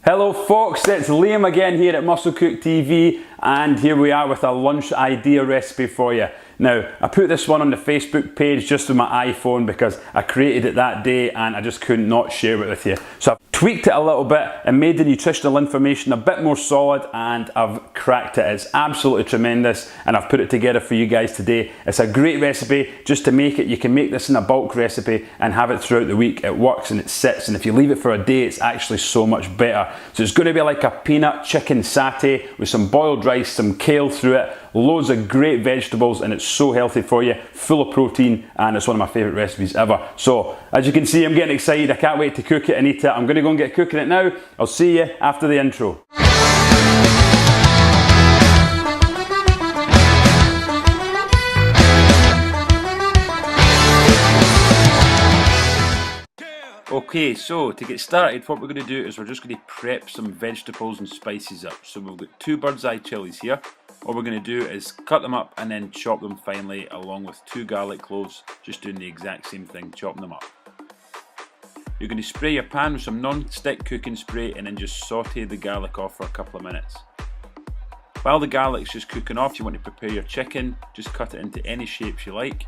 Hello folks, it's Liam again here at Muscle Cook TV, and here we are with a lunch idea recipe for you. Now, I put this one on the Facebook page just with my iPhone because I created it that day and I just couldn't not share it with you. So I've tweaked it a little bit and made the nutritional information a bit more solid, and I've cracked it. It's absolutely tremendous and I've put it together for you guys today. It's a great recipe just to make it. You can make this in a bulk recipe and have it throughout the week. It works and it sits, and if you leave it for a day, it's actually so much better. So it's going to be like a peanut chicken satay with some boiled rice, some kale through it, loads of great vegetables, and it's so healthy for you, full of protein, and it's one of my favourite recipes ever. So as you can see, I'm getting excited. I can't wait to cook it and eat it. I'm going to go and get cooking it now. I'll see you after the intro. Okay, so to get started, what we're going to do is we're just going to prep some vegetables and spices up. So we've got 2 bird's eye chilies here. What we're going to do is cut them up and then chop them finely, along with 2 garlic cloves, just doing the exact same thing, chopping them up. You're going to spray your pan with some non-stick cooking spray and then just saute the garlic off for a couple of minutes. While the garlic's just cooking off, you want to prepare your chicken. Just cut it into any shapes you like.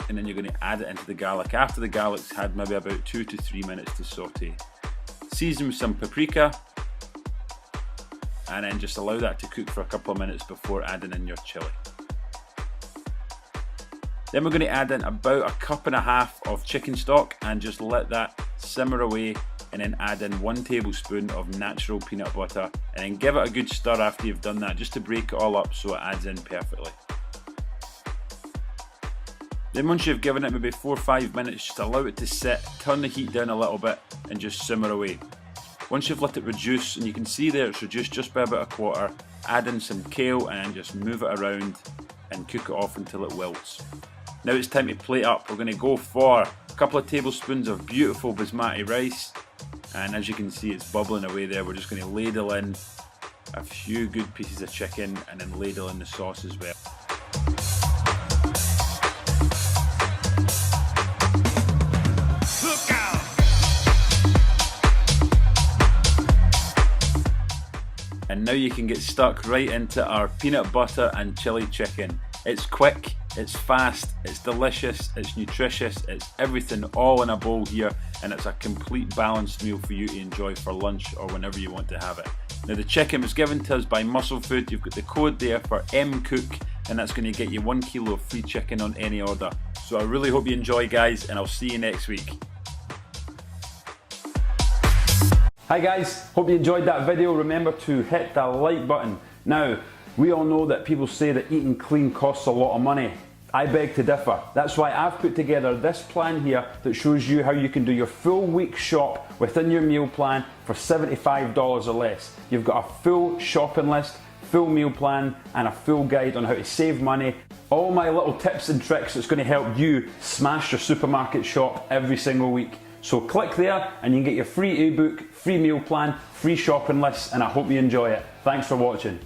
And then you're going to add it into the garlic after the garlic's had maybe about 2 to 3 minutes to saute. Season with some paprika and then just allow that to cook for a couple of minutes before adding in your chilli. Then we're going to add in about 1.5 cups of chicken stock and just let that simmer away, and then add in 1 tablespoon of natural peanut butter and then give it a good stir after you've done that, just to break it all up so it adds in perfectly. Then once you've given it maybe 4 or 5 minutes, just allow it to sit, turn the heat down a little bit and just simmer away. Once you've let it reduce, and you can see there it's reduced just by about 1/4, add in some kale and just move it around and cook it off until it wilts. Now it's time to plate up. We're going to go for a couple of tablespoons of beautiful basmati rice, and as you can see it's bubbling away there. We're just going to ladle in a few good pieces of chicken and then ladle in the sauce as well. And now you can get stuck right into our peanut butter and chili chicken. It's quick, it's fast, it's delicious, it's nutritious, it's everything all in a bowl here, and it's a complete balanced meal for you to enjoy for lunch or whenever you want to have it. Now the chicken was given to us by Muscle Food. You've got the code there for MCOOK, and that's going to get you 1 kilo of free chicken on any order. So I really hope you enjoy, guys, and I'll see you next week. Hi guys, hope you enjoyed that video. Remember to hit the like button. Now, we all know that people say that eating clean costs a lot of money. I beg to differ. That's why I've put together this plan here that shows you how you can do your full week shop within your meal plan for $75 or less. You've got a full shopping list, full meal plan, and a full guide on how to save money. All my little tips and tricks that's going to help you smash your supermarket shop every single week. So click there and you can get your free ebook, free meal plan, free shopping list, and I hope you enjoy it. Thanks for watching.